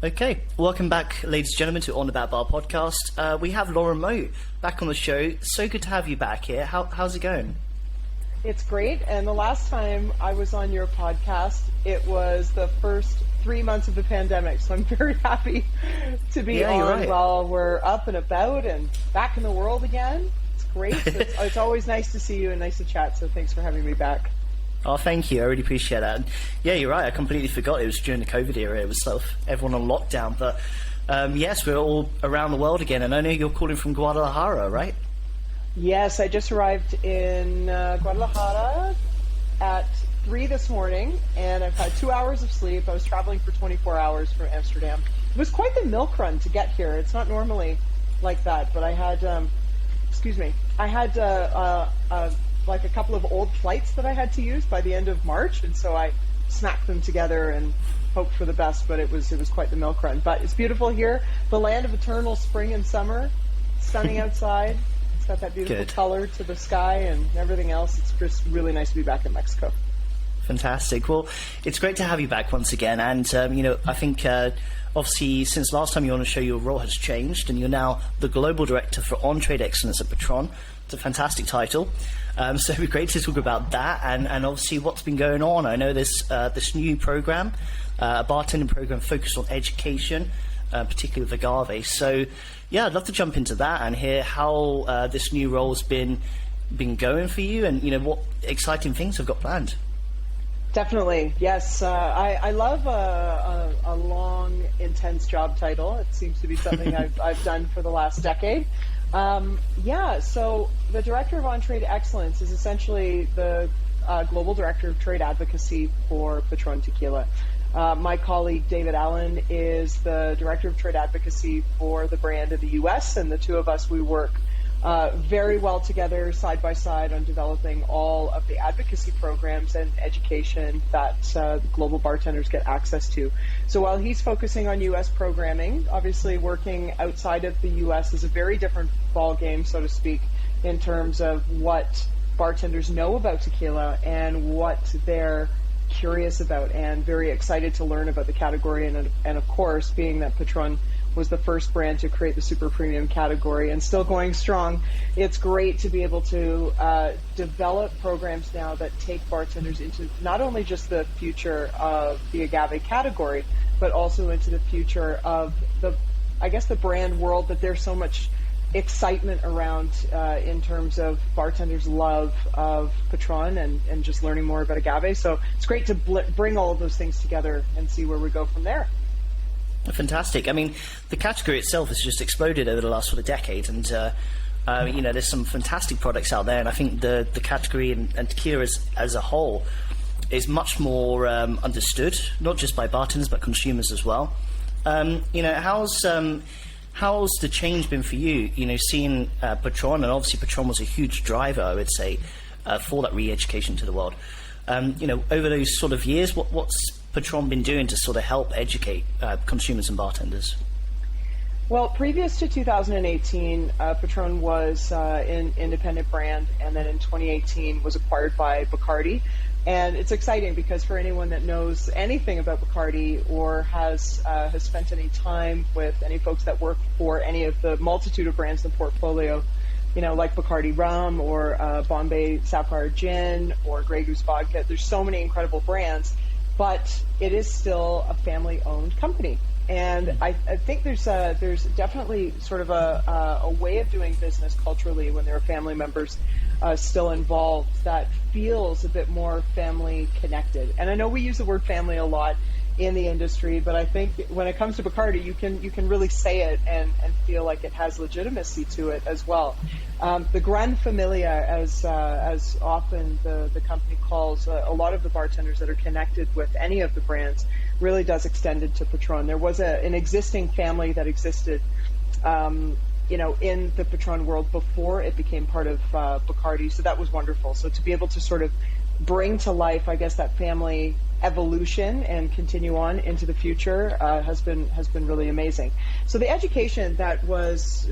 Okay, welcome back, ladies and gentlemen, to On the Bad Bar podcast. We have Lauren Mote back on the show. So good to have you back here. How's it going? It's great, and the last time I was on your podcast, it was the first 3 months of the pandemic, so I'm very happy to be on while we're up and about and back in the world again. It's great. It's always nice to see you and nice to chat, so thanks for having me back. Oh, thank you. I really appreciate that. And yeah, you're right. I completely forgot it was during the COVID era. It was sort of everyone on lockdown. But yes, we're all around the world again. And I know you're calling from Guadalajara, right? Yes, I just arrived in Guadalajara at 3 this morning, and I've had 2 hours of sleep. I was traveling for 24 hours from Amsterdam. It was quite the milk run to get here. It's not normally like that, but I had, like a couple of old flights that I had to use by the end of March, and so I smacked them together and hoped for the best, but it was quite the milk run. But it's beautiful here, the land of eternal spring and summer, stunning outside. It's got that beautiful color to the sky and everything else. It's just really nice to be back in Mexico. Fantastic. Well, it's great to have you back once again, and I think obviously since last time you were on the show, your role has changed, and you're now the Global Director for On-Trade Excellence at Patrón. It's a fantastic title. So it'd be great to talk about that and obviously what's been going on. I know this new program, a bartending program focused on education, particularly with agave. So yeah, I'd love to jump into that and hear how this new role's been going for you, and what exciting things have got planned. Definitely, yes. I love a long, intense job title. It seems to be something I've done for the last decade. So the Director of On-Trade Excellence is essentially the Global Director of Trade Advocacy for Patrón Tequila. My colleague David Allen is the Director of Trade Advocacy for the brand in the U.S., and the two of us, we work very well together, side by side, on developing all of the advocacy programs and education that global bartenders get access to. So while he's focusing on U.S. programming, obviously working outside of the U.S. is a very different ball game, so to speak, in terms of what bartenders know about tequila and what they're curious about and very excited to learn about the category. And of course, being that Patrón was the first brand to create the super premium category and still going strong, it's great to be able to develop programs now that take bartenders into not only just the future of the agave category, but also into the future of the brand world that there's so much excitement around in terms of bartenders' love of Patrón and just learning more about agave. So it's great to bring all of those things together and see where we go from there. Fantastic. I mean, the category itself has just exploded over the last sort of decade, and there's some fantastic products out there, and I think the category and tequila as a whole is much more understood, not just by bartenders but consumers as well. How's the change been for you? Seeing Patrón, and obviously Patrón was a huge driver, I would say, for that re-education to the world. Over those sort of years, what's Patrón been doing to sort of help educate consumers and bartenders? Well, previous to 2018, Patrón was an independent brand, and then in 2018 was acquired by Bacardi. And it's exciting because for anyone that knows anything about Bacardi or has spent any time with any folks that work for any of the multitude of brands in the portfolio, like Bacardi Rum or Bombay Sapphire Gin or Grey Goose Vodka, there's so many incredible brands, but it is still a family-owned company. And I think there's definitely sort of a way of doing business culturally when there are family members still involved that feels a bit more family connected. And I know we use the word family a lot in the industry, but I think when it comes to Bacardi, you can really say it and feel like it has legitimacy to it as well. The Gran Familia, as often the company calls a lot of the bartenders that are connected with any of the brands, really does extend into Patrón. There was an existing family that existed in the Patrón world before it became part of Bacardi, so that was wonderful. So to be able to sort of bring to life, I guess, that family evolution and continue on into the future has been really amazing. So the education that was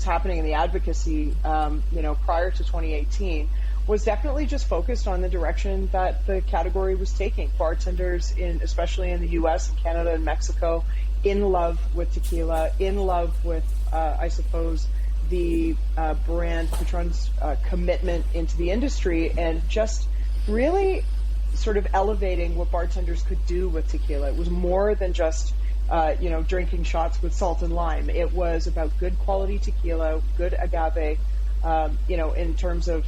happening in the advocacy, prior to 2018, was definitely just focused on the direction that the category was taking. Bartenders, especially in the U.S. and Canada and Mexico, in love with tequila, in love with, I suppose, the brand Patrón's commitment into the industry, and just really sort of elevating what bartenders could do with tequila. It was more than just drinking shots with salt and lime. It was about good quality tequila, good agave. In terms of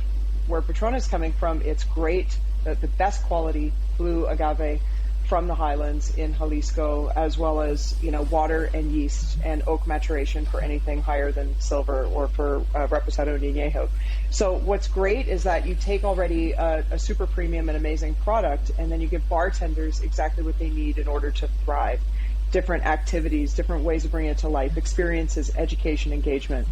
where Patrón is coming from, it's great, the best quality blue agave from the highlands in Jalisco, as well as, water and yeast and oak maturation for anything higher than silver, or for Reposado and Añejo. So what's great is that you take already a super premium and amazing product, and then you give bartenders exactly what they need in order to thrive. Different activities, different ways of bringing it to life, experiences, education, engagement.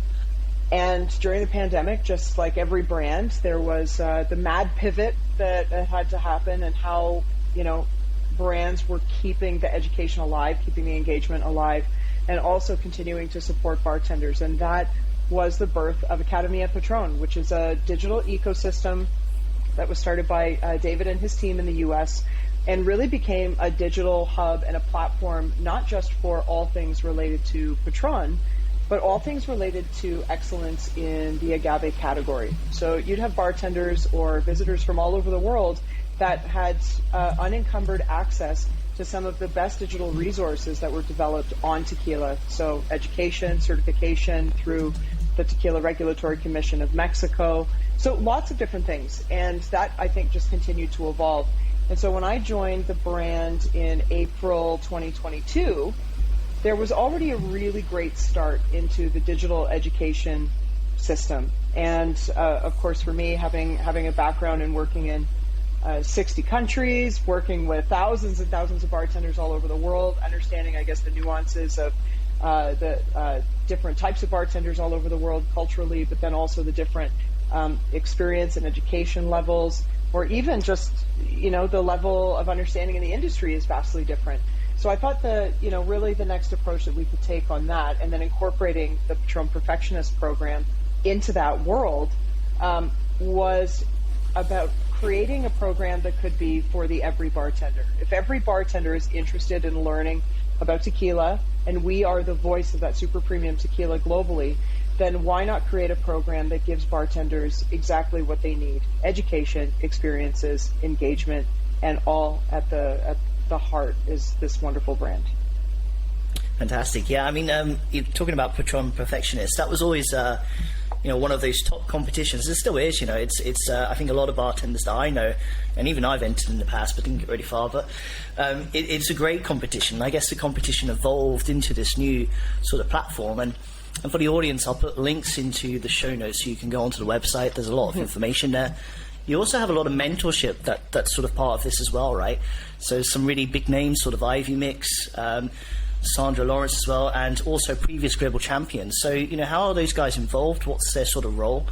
And during the pandemic, just like every brand, there was the mad pivot that had to happen, and how, brands were keeping the education alive, keeping the engagement alive, and also continuing to support bartenders. And that was the birth of ACADEMIA PATRÓN, which is a digital ecosystem that was started by David and his team in the U.S., and really became a digital hub and a platform, not just for all things related to Patrón, but all things related to excellence in the agave category. So you'd have bartenders or visitors from all over the world that had unencumbered access to some of the best digital resources that were developed on tequila. So education, certification through the Tequila Regulatory Commission of Mexico. So lots of different things. And that, I think, just continued to evolve. And so when I joined the brand in April 2022, there was already a really great start into the digital education system. And of course, for me, having a background in working in 60 countries, working with thousands and thousands of bartenders all over the world, understanding, I guess, the nuances of the different types of bartenders all over the world culturally, but then also the different experience and education levels, or even just, the level of understanding in the industry is vastly different. So I thought really the next approach that we could take on that, and then incorporating the Patrón Perfectionist program into that world, was about creating a program that could be for the every bartender. If every bartender is interested in learning about tequila, and we are the voice of that super premium tequila globally, then why not create a program that gives bartenders exactly what they need: education, experiences, engagement, and all at the heart is this wonderful brand. Fantastic. Yeah, I mean, you're talking about Patrón Perfectionists. That was always, one of those top competitions. It still is. It's. I think a lot of bartenders that I know, and even I've entered in the past, but didn't get very far. But it's a great competition. I guess the competition evolved into this new sort of platform. And for the audience, I'll put links into the show notes so you can go onto the website. There's a lot of information there. You also have a lot of mentorship that's sort of part of this as well, right? So some really big names, sort of Ivy Mix, Sandra Lawrence as well, and also previous global champions. So, how are those guys involved? What's their sort of role?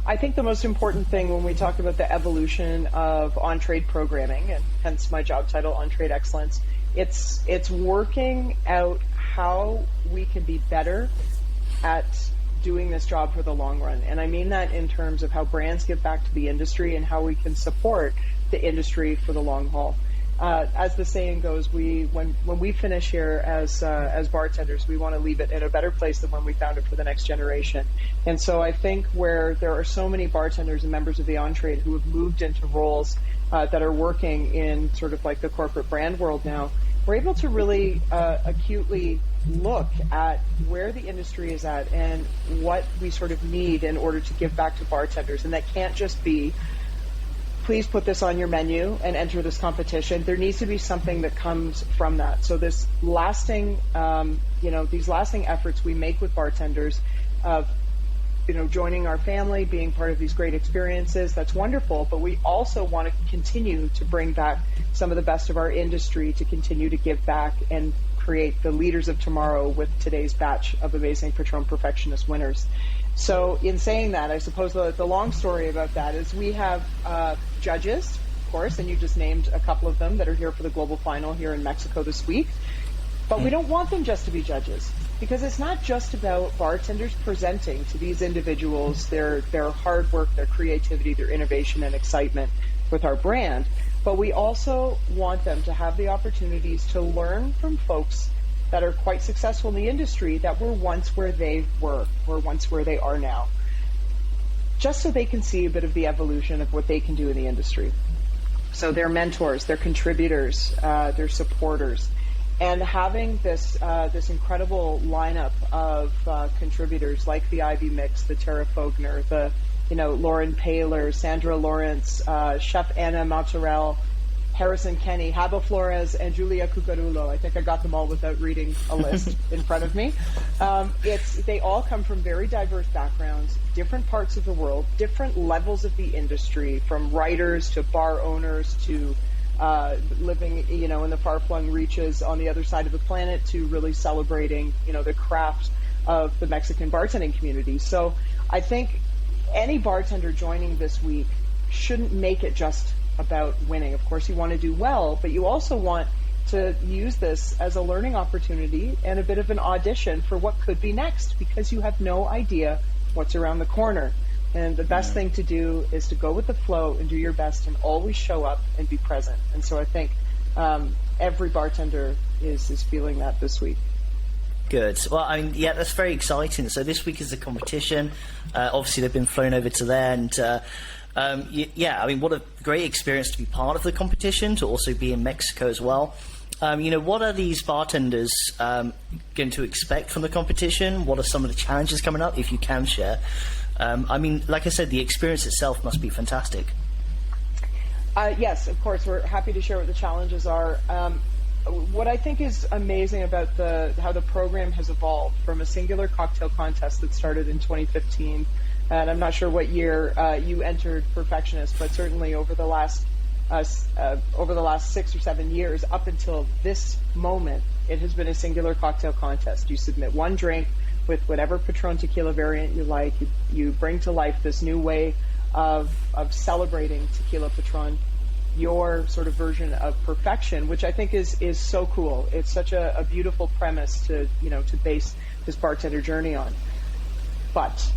I think the most important thing when we talk about the evolution of on-trade programming, and hence my job title, On-Trade Excellence, it's working out how we can be better at doing this job for the long run. And I mean that in terms of how brands give back to the industry and how we can support the industry for the long haul. As the saying goes, when we finish here as bartenders, we want to leave it in a better place than when we found it for the next generation. And so I think where there are so many bartenders and members of the on-trade who have moved into roles that are working in sort of like the corporate brand world now, we're able to really acutely look at where the industry is at and what we sort of need in order to give back to bartenders. And that can't just be, please put this on your menu and enter this competition. There needs to be something that comes from that. So this lasting, these lasting efforts we make with bartenders of, joining our family, being part of these great experiences, that's wonderful. But we also want to continue to bring back some of the best of our industry to continue to give back and create the leaders of tomorrow with today's batch of amazing Patrón Perfectionist winners. So in saying that, I suppose the long story about that is we have judges, of course, and you just named a couple of them that are here for the Global Final here in Mexico this week. But we don't want them just to be judges. because it's not just about bartenders presenting to these individuals their hard work, their creativity, their innovation and excitement with our brand, but we also want them to have the opportunities to learn from folks that are quite successful in the industry that were once where they were once where they are now, just so they can see a bit of the evolution of what they can do in the industry. So they're mentors, they're contributors, they're supporters. And having this incredible lineup of contributors like the Ivy Mix, the Tara Fogner, the Lauren Paler, Sandra Lawrence, Chef Anna Mozzarella, Harrison Kenny, Haba Flores, and Julia Cucarulo. I think I got them all without reading a list in front of me. They all come from very diverse backgrounds, different parts of the world, different levels of the industry, from writers to bar owners to living, in the far-flung reaches on the other side of the planet, to really celebrating, the craft of the Mexican bartending community. So I think any bartender joining this week shouldn't make it just about winning. Of course, you want to do well, but you also want to use this as a learning opportunity and a bit of an audition for what could be next, because you have no idea what's around the corner. And the best thing to do is to go with the flow and do your best and always show up and be present. And so I think every bartender is feeling that this week. Good. Well, that's very exciting. So this week is the competition. Obviously, they've been flown over to there, and what a great experience to be part of the competition, to also be in Mexico as well. What are these bartenders going to expect from the competition? What are some of the challenges coming up, if you can share? Like I said, the experience itself must be fantastic. Yes, of course. We're happy to share what the challenges are. What I think is amazing about how the program has evolved from a singular cocktail contest that started in 2015, and I'm not sure what year you entered Perfectionist, but certainly over the last 6 or 7 years up until this moment, it has been a singular cocktail contest. You submit one drink with whatever Patrón tequila variant you like. You bring to life this new way of celebrating Tequila Patrón, your sort of version of perfection, which I think is so cool. It's such a beautiful premise to base this bartender journey on. But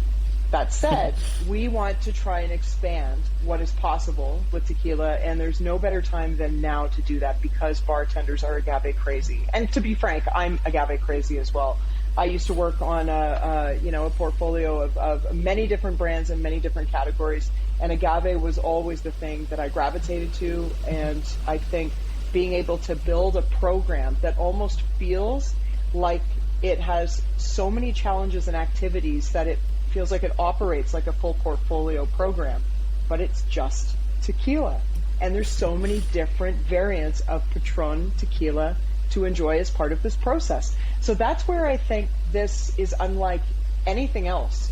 that said, we want to try and expand what is possible with tequila, and there's no better time than now to do that, because bartenders are agave crazy. And to be frank, I'm agave crazy as well. I used to work on a portfolio of many different brands and many different categories, and agave was always the thing that I gravitated to. And I think being able to build a program that almost feels like it has so many challenges and activities that it feels like it operates like a full portfolio program, but it's just tequila. And there's so many different variants of Patrón tequila to enjoy as part of this process. So that's where I think this is unlike anything else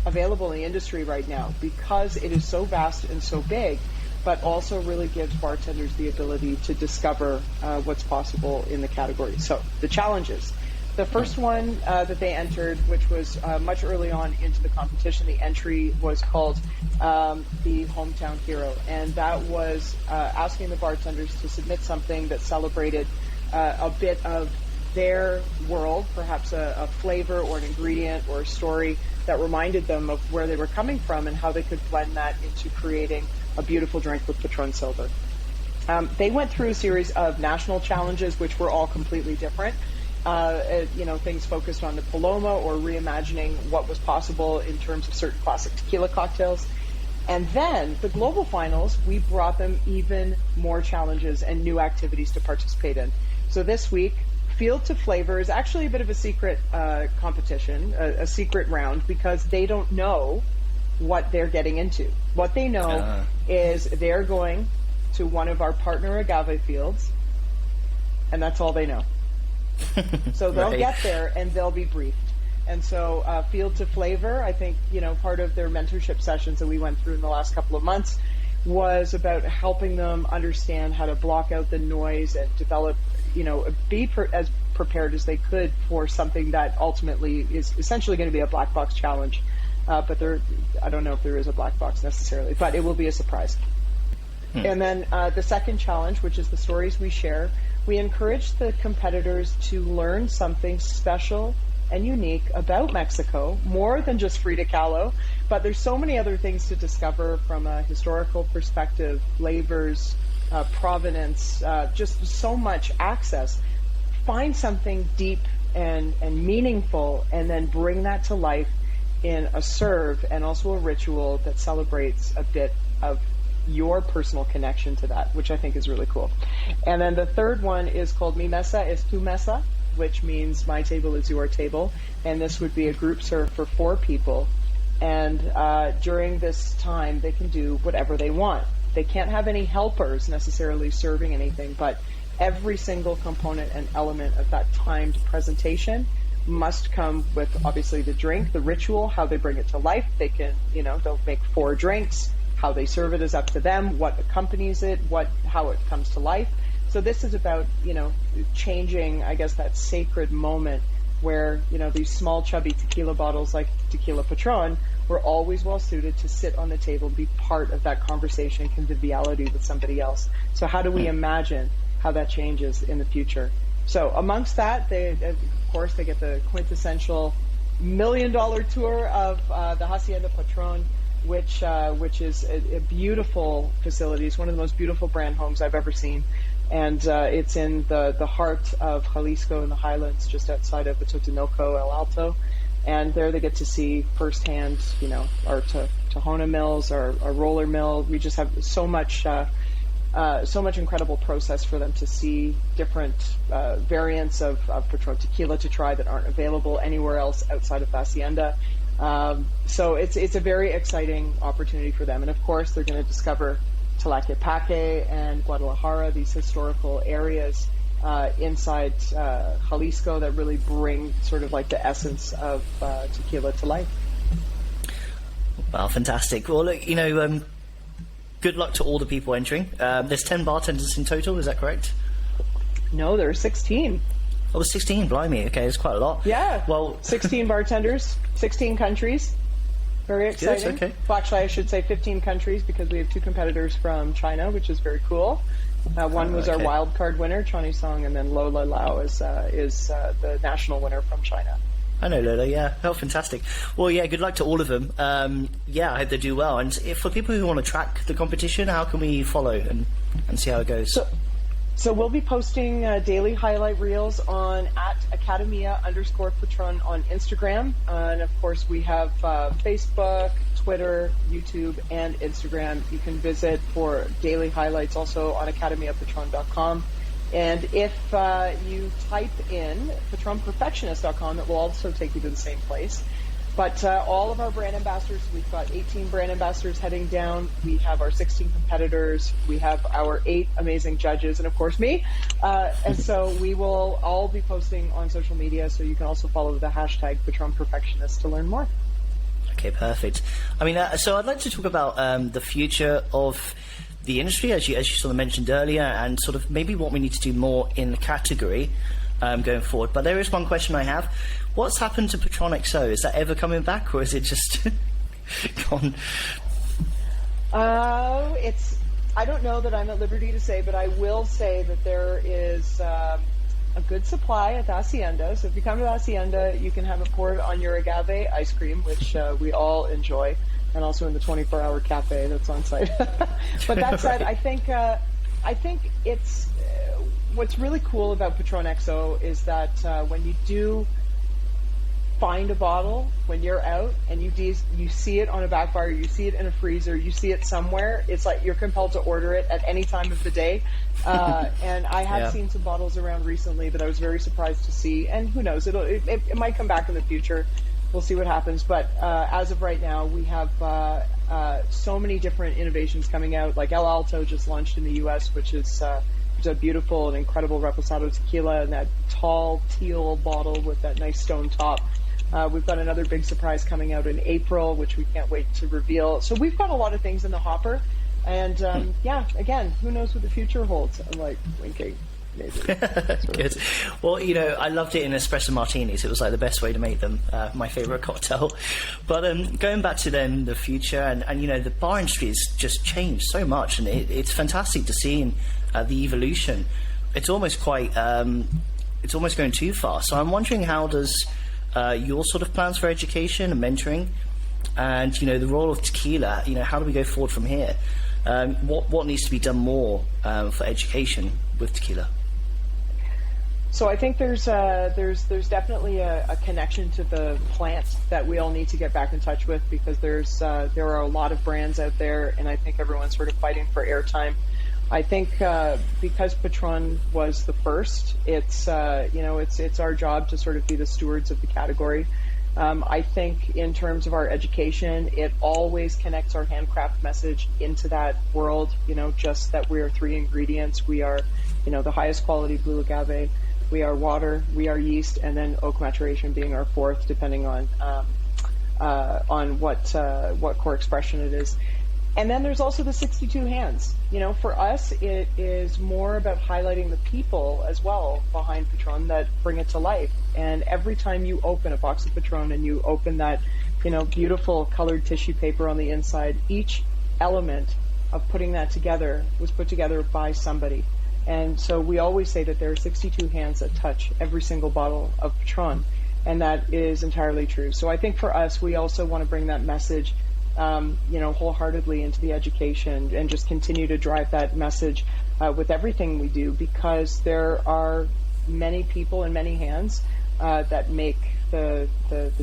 available in the industry right now, because it is so vast and so big, but also really gives bartenders the ability to discover what's possible in the category. So the challenges. The first one that they entered, which was much early on into the competition, the entry was called the Hometown Hero. And that was asking the bartenders to submit something that celebrated a bit of their world, perhaps a flavor or an ingredient or a story that reminded them of where they were coming from and how they could blend that into creating a beautiful drink with Patrón Silver. They went through a series of national challenges, which were all completely different. Things focused on the Paloma or reimagining what was possible in terms of certain classic tequila cocktails. And then the global finals, we brought them even more challenges and new activities to participate in. So this week, Field to Flavor is actually a bit of a secret competition, a secret round, because they don't know what they're getting into. What they know is they're going to one of our partner agave fields, and that's all they know. So they'll get there and they'll be briefed. And so Field to Flavor, I think, part of their mentorship sessions that we went through in the last couple of months was about helping them understand how to block out the noise and develop, as prepared as they could for something that ultimately is essentially going to be a black box challenge. But I don't know if there is a black box necessarily, but it will be a surprise. And then the second challenge, which is the stories we share, we encourage the competitors to learn something special and unique about Mexico, more than just Frida Kahlo. But there's so many other things to discover from a historical perspective, flavors, provenance, just so much access. Find something deep and meaningful, and then bring that to life in a serve and also a ritual that celebrates a bit of your personal connection to that, which I think is really cool. And then the third one is called Mi Mesa es Tu Mesa, which means my table is your table. And this would be a group serve for 4 people. And during this time, they can do whatever they want. They can't have any helpers necessarily serving anything, but every single component and element of that timed presentation must come with obviously the drink, the ritual, how they bring it to life. They can, they'll make 4 drinks. How they serve it is up to them. What accompanies it, how it comes to life. So this is about, changing, I guess, that sacred moment where, these small chubby tequila bottles like Tequila Patron were always well suited to sit on the table, be part of that conversation, conviviality with somebody else. So how do we imagine how that changes in the future? So amongst that, of course, they get the quintessential $1 million tour of the Hacienda Patron, which is a beautiful facility. It's one of the most beautiful brand homes I've ever seen. And it's in the heart of Jalisco in the highlands, just outside of the Totonoco, El Alto. And there they get to see firsthand, our Tahona mills, our roller mill. We just have so much incredible process for them to see, different variants of Patron tequila to try that aren't available anywhere else outside of the Hacienda. So it's a very exciting opportunity for them. And of course, they're going to discover Tlaquepaque and Guadalajara, these historical areas inside Jalisco that really bring sort of like the essence of tequila to life. Wow, fantastic. Well, look, good luck to all the people entering. There's 10 bartenders in total, is that correct? No, there are 16. Oh, 16, blimey. Okay, it's quite a lot. Yeah. Well, 16 bartenders, 16 countries. Very exciting. Good, okay. Well, actually, I should say 15 countries because we have 2 competitors from China, which is very cool. One was our wild card winner, Chani Song, and then Lola Lao is the national winner from China. I know Lola, yeah. Oh, fantastic. Well, yeah, good luck to all of them. I hope they do well. And for people who want to track the competition, how can we follow and see how it goes? So we'll be posting daily highlight reels on @Academia_Patron on Instagram. And of course, we have Facebook, Twitter, YouTube, and Instagram. You can visit for daily highlights also on academiapatron.com. And if you type in patronperfectionist.com, it will also take you to the same place. But all of our brand ambassadors, we've got 18 brand ambassadors heading down. We have our 16 competitors. We have our 8 amazing judges, and of course me. And so we will all be posting on social media, so you can also follow the hashtag Patron Perfectionists to learn more. Okay, perfect. I mean, so I'd like to talk about the future of the industry, as you sort of mentioned earlier, and sort of maybe what we need to do more in the category going forward. But there is one question I have. What's happened to Patron XO? Is that ever coming back, or is it just gone? I don't know that I'm at liberty to say, but I will say that there is a good supply at the Hacienda. So if you come to the Hacienda, you can have it poured on your agave ice cream, which we all enjoy, and also in the 24-hour cafe that's on site. But that said, I think it's what's really cool about Patron XO is that when you do find a bottle, when you're out and you see it on a backfire, you see it in a freezer, you see it somewhere, it's like you're compelled to order it at any time of the day. And I have seen some bottles around recently that I was very surprised to see, and who knows, it might come back in the future. We'll see what happens. But as of right now, we have so many different innovations coming out. Like El Alto just launched in the U.S., which is a beautiful and incredible reposado tequila in that tall teal bottle with that nice stone top. We've got another big surprise coming out in April, which we can't wait to reveal. So we've got a lot of things in the hopper. And again, who knows what the future holds? I'm like winking. Maybe. Good. Well, I loved it in espresso martinis. It was like the best way to make them. My favorite cocktail. But going back to then the future, and the bar industry has just changed so much, and it's fantastic to see in, the evolution. It's almost quite. It's almost going too far. So I'm wondering, how does your sort of plans for education and mentoring, and the role of tequila. How do we go forward from here? What needs to be done more for education with tequila? So I think there's definitely a connection to the plant that we all need to get back in touch with, because there are a lot of brands out there, and I think everyone's sort of fighting for airtime. I think because Patrón was the first, it's our job to sort of be the stewards of the category. I think in terms of our education, it always connects our handcraft message into that world. Just that we are 3 ingredients. We are, the highest quality blue agave. We are water, we are yeast, and then oak maturation being our 4th, depending on what core expression it is. And then there's also the 62 hands. For us, it is more about highlighting the people as well behind Patrón that bring it to life. And every time you open a box of Patrón and you open that, beautiful colored tissue paper on the inside, each element of putting that together was put together by somebody. And so we always say that there are 62 hands that touch every single bottle of Patrón, and that is entirely true. So I think for us, we also want to bring that message, wholeheartedly into the education, and just continue to drive that message with everything we do, because there are many people and many hands that make the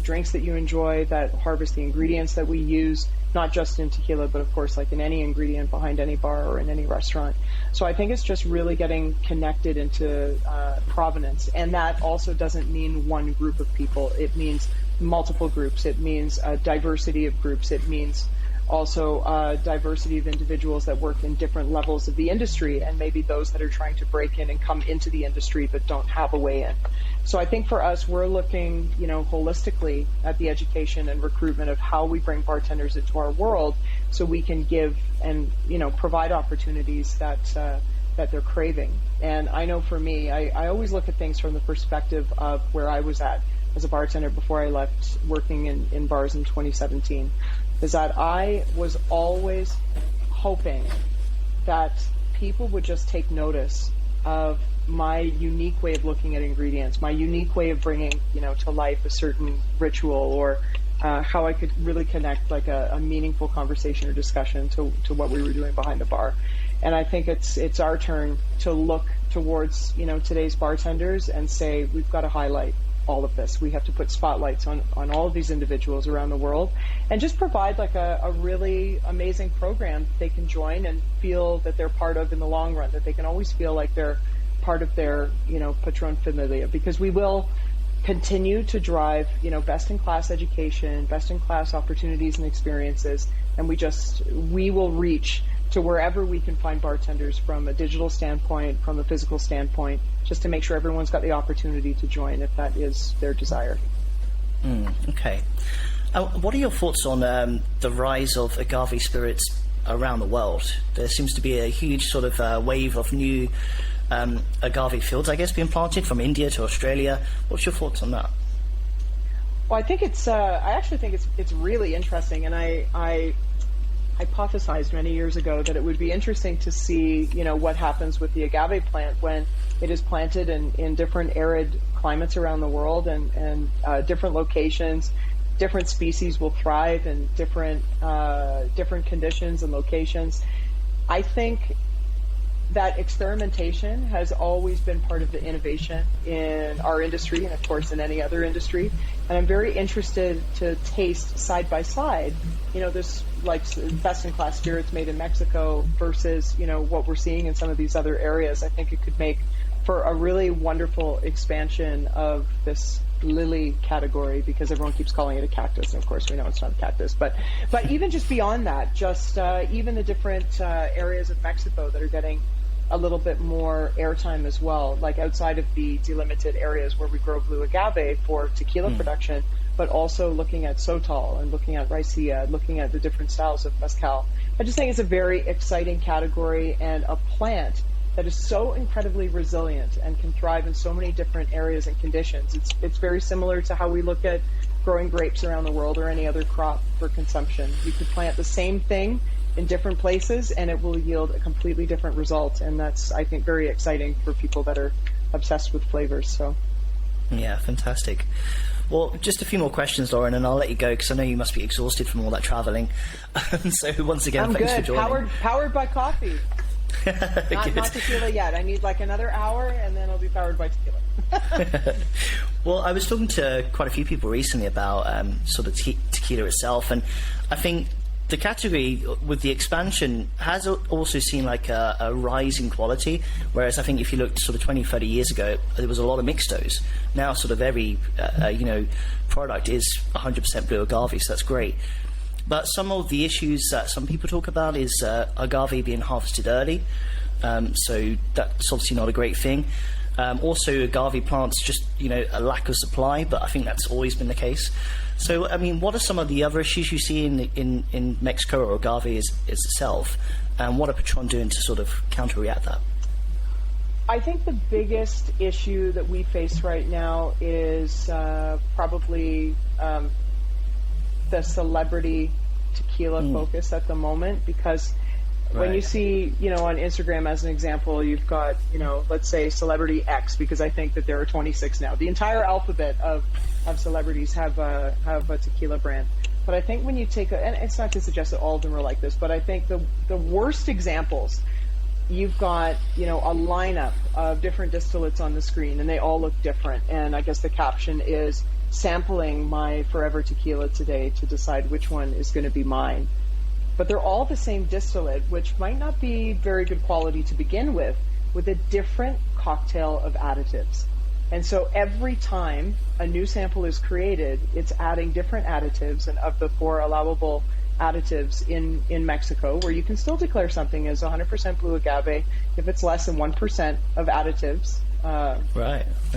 drinks that you enjoy, that harvest the ingredients that we use, not just in tequila, but of course, like in any ingredient behind any bar or in any restaurant. So I think it's just really getting connected into provenance. And that also doesn't mean one group of people. It means multiple groups. It means a diversity of groups. It means also diversity of individuals that work in different levels of the industry, and maybe those that are trying to break in and come into the industry but don't have a way in. So I think for us, we're looking, holistically at the education and recruitment of how we bring bartenders into our world, so we can give and, provide opportunities that they're craving. And I know for me, I always look at things from the perspective of where I was at as a bartender before I left working in bars in 2017, is that I was always hoping that people would just take notice of my unique way of looking at ingredients, my unique way of bringing, to life a certain ritual, or how I could really connect like a meaningful conversation or discussion to what we were doing behind the bar. And I think it's our turn to look towards, today's bartenders and say, we've got to highlight all of this. We have to put spotlights on all of these individuals around the world, and just provide like a really amazing program that they can join and feel that they're part of in the long run, that they can always feel like they're part of their, Patrón familia, because we will continue to drive, best-in-class education, best-in-class opportunities and experiences, and we will reach to wherever we can find bartenders from a digital standpoint, from a physical standpoint, just to make sure everyone's got the opportunity to join if that is their desire. Okay. What are your thoughts on the rise of agave spirits around the world? There seems to be a huge sort of wave of new agave fields, I guess, being planted from India to Australia. What's your thoughts on that? Well, I think I actually think it's really interesting, and I hypothesized many years ago that it would be interesting to see, what happens with the agave plant when it is planted in different arid climates around the world, and different locations. Different species will thrive in different conditions and locations. I think that experimentation has always been part of the innovation in our industry, and of course in any other industry. And I'm very interested to taste side by side, this like best-in-class spirits made in Mexico versus, what we're seeing in some of these other areas. I think it could make for a really wonderful expansion of this lily category, because everyone keeps calling it a cactus, and of course we know it's not a cactus. But even just beyond that, just even the different areas of Mexico that are getting a little bit more airtime as well, like outside of the delimited areas where we grow blue agave for tequila production, but also looking at sotol and looking at raicilla, looking at the different styles of mezcal. I just think it's a very exciting category, and a plant that is so incredibly resilient and can thrive in so many different areas and conditions. It's very similar to how we look at growing grapes around the world, or any other crop for consumption. You could plant the same thing in different places and it will yield a completely different result, and that's, I think, very exciting for people that are obsessed with flavors. So yeah, fantastic. Well, just a few more questions, Lauren, and I'll let you go because I know you must be exhausted from all that traveling. So once again, thanks for joining. Powered by coffee. Not tequila yet. I need like another hour, and then I'll be powered by tequila. Well, I was talking to quite a few people recently about sort of tequila itself, and I think the category with the expansion has also seen like a rise in quality, whereas I think if you looked sort of 20, 30 years ago, there was a lot of mixtos. Now sort of every product is 100% blue agave, so that's great. But some of the issues that some people talk about is agave being harvested early, so that's obviously not a great thing. Also, agave plants, just a lack of supply, but I think that's always been the case. So, I mean, what are some of the other issues you see in Mexico or agave is itself, and what are Patron doing to sort of counter-react that? I think the biggest issue that we face right now is probably the celebrity tequila focus at the moment, because when you see, on Instagram as an example, you've got, let's say celebrity X, because I think that there are 26 now. The entire alphabet of celebrities have a tequila brand. But I think when you take and it's not to suggest that all of them are like this, but I think the worst examples, you've got, a lineup of different distillates on the screen, and they all look different. And I guess the caption is sampling my forever tequila today to decide which one is going to be mine. But they're all the same distillate, which might not be very good quality to begin with a different cocktail of additives. And so every time a new sample is created, it's adding different additives. And of the 4 allowable additives in Mexico, where you can still declare something as 100% blue agave if it's less than 1% of additives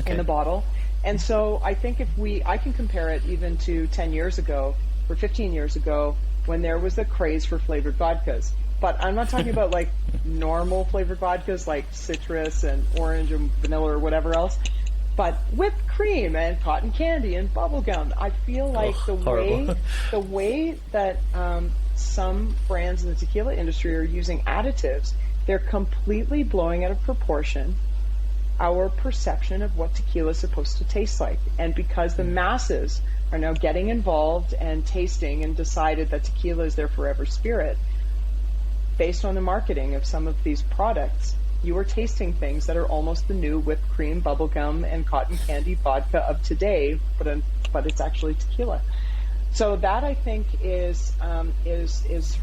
in the bottle. And so I think I can compare it even to 10 years ago or 15 years ago, when there was the craze for flavored vodkas. But I'm not talking about like normal flavored vodkas like citrus and orange and vanilla or whatever else, but whipped cream and cotton candy and bubble gum. I feel like the way that some brands in the tequila industry are using additives, they're completely blowing out of proportion our perception of what tequila is supposed to taste like. And because the masses are now getting involved and tasting and decided that tequila is their forever spirit, based on the marketing of some of these products, you are tasting things that are almost the new whipped cream, bubblegum, and cotton candy vodka of today, but it's actually tequila. So that, I think, is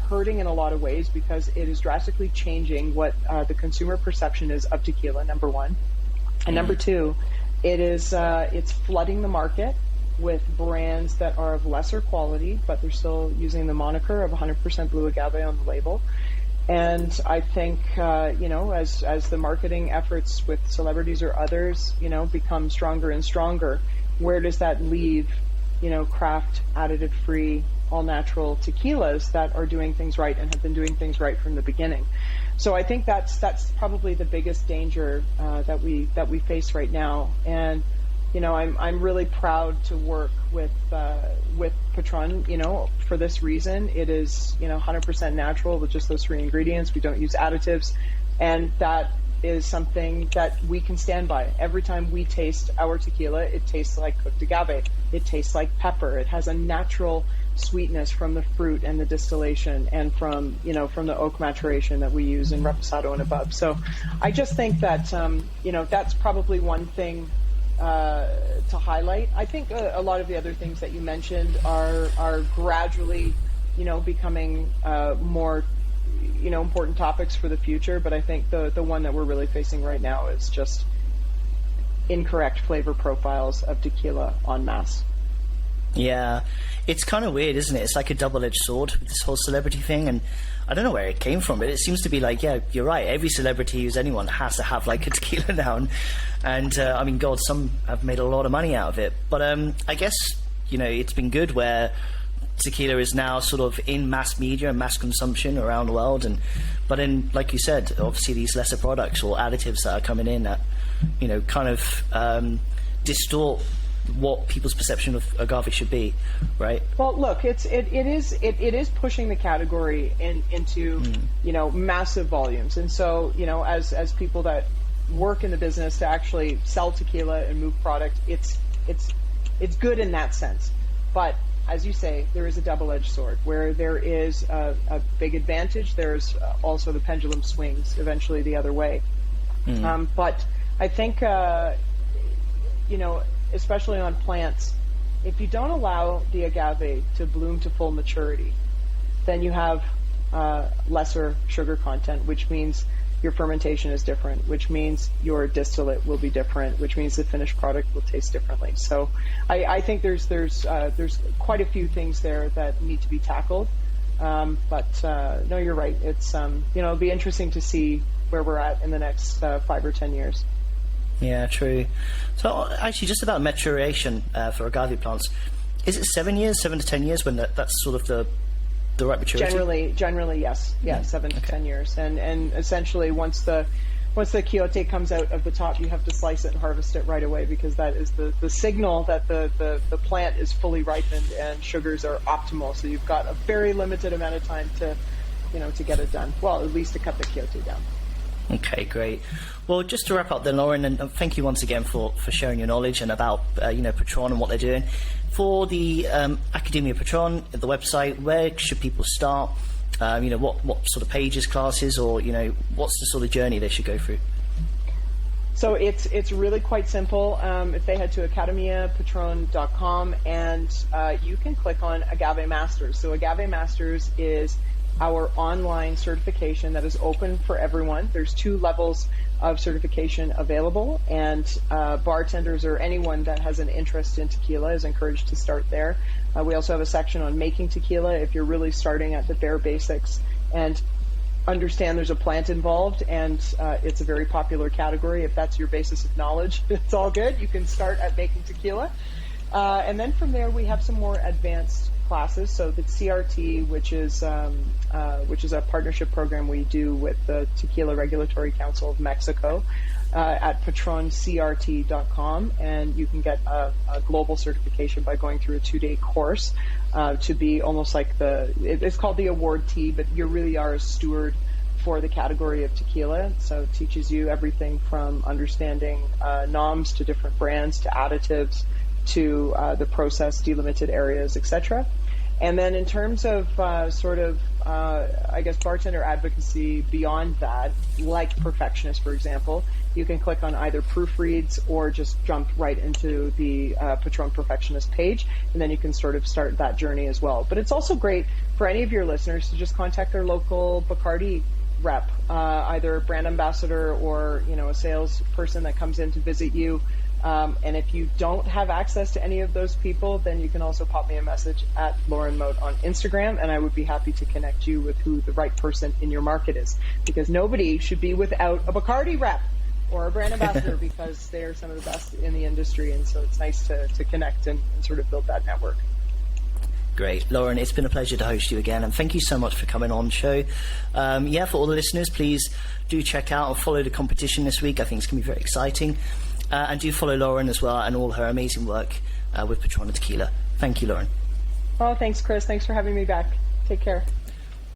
hurting in a lot of ways, because it is drastically changing what the consumer perception is of tequila, number one. And number two, it's flooding the market with brands that are of lesser quality, but they're still using the moniker of 100% blue agave on the label. And I think, as the marketing efforts with celebrities or others, become stronger and stronger, where does that leave, craft, additive-free, all-natural tequilas that are doing things right and have been doing things right from the beginning? So I think that's probably the biggest danger that we face right now. And I'm really proud to work with Patrón, for this reason. It is, 100% natural with just those 3 ingredients. We don't use additives. And that is something that we can stand by. Every time we taste our tequila, it tastes like cooked agave. It tastes like pepper. It has a natural sweetness from the fruit and the distillation, and from the oak maturation that we use in Reposado and above. So I just think that, that's probably one thing to highlight. I think a lot of the other things that you mentioned are gradually, becoming more, important topics for the future. But I think the one that we're really facing right now is just incorrect flavor profiles of tequila en masse. Yeah, it's kind of weird, isn't it? It's like a double-edged sword with this whole celebrity thing, and I don't know where it came from, but it seems to be like, yeah, you're right, every celebrity who's anyone has to have like a tequila now, and I mean, God, some have made a lot of money out of it, but I guess, it's been good where tequila is now sort of in mass media and mass consumption around the world, but then, like you said, obviously these lesser products or additives that are coming in that, kind of distort what people's perception of agave should be, right? Well, look, it is pushing the category into massive volumes, and so as people that work in the business to actually sell tequila and move product, it's it's good in that sense. But as you say, there is a double-edged sword. Where there is a big advantage, there's also the pendulum swings eventually the other way. But I think, especially on plants, if you don't allow the agave to bloom to full maturity, then you have lesser sugar content, which means your fermentation is different, which means your distillate will be different, which means the finished product will taste differently. So I think there's quite a few things there that need to be tackled. But no, you're right. It's it'll be interesting to see where we're at in the next 5 or 10 years. Yeah, true. So actually, just about maturation for agave plants, is it 7 to 10 years when that's sort of the right maturity? Generally, yes. Yeah, 7 to 10 years. And essentially, once the quiote comes out of the top, you have to slice it and harvest it right away, because that is the signal that the plant is fully ripened and sugars are optimal. So you've got a very limited amount of time to get it done. Well, at least to cut the quiote down. Okay, great. Well, just to wrap up then, Lauren, and thank you once again for sharing your knowledge and about Patrón and what they're doing. For the ACADEMIA Patrón, the website, where should people start? What sort of pages, classes, or what's the sort of journey they should go through? So it's really quite simple. If they head to academiapatron.com, and you can click on Agave Masters. So Agave Masters is our online certification that is open for everyone. There's 2 levels of certification available, and bartenders or anyone that has an interest in tequila is encouraged to start there. We also have a section on making tequila if you're really starting at the bare basics and understand there's a plant involved, and it's a very popular category. If that's your basis of knowledge, it's all good. You can start at making tequila. And then from there, we have some more advanced classes. So the CRT, which is a partnership program we do with the Tequila Regulatory Council of Mexico, at patroncrt.com, and you can get a global certification by going through a 2-day course to be almost like it's called the award tea, but you really are a steward for the category of tequila. So it teaches you everything from understanding noms to different brands to additives to the process, delimited areas, etc. And then in terms of bartender advocacy beyond that, like Perfectionist, for example, you can click on either proofreads or just jump right into the Patrón Perfectionist page, and then you can sort of start that journey as well. But it's also great for any of your listeners to just contact their local Bacardi rep, either brand ambassador or a salesperson that comes in to visit you. And if you don't have access to any of those people, then you can also pop me a message at Lauren Mote on Instagram, and I would be happy to connect you with who the right person in your market is, because nobody should be without a Bacardi rep or a brand ambassador because they're some of the best in the industry, and so it's nice to connect and sort of build that network. Great. Lauren, it's been a pleasure to host you again, and thank you so much for coming on the show. For all the listeners, please do check out and follow the competition this week. I think it's going to be very exciting. And do follow Lauren as well and all her amazing work with Patrón and Tequila. Thank you, Lauren. Oh, thanks, Chris. Thanks for having me back. Take care.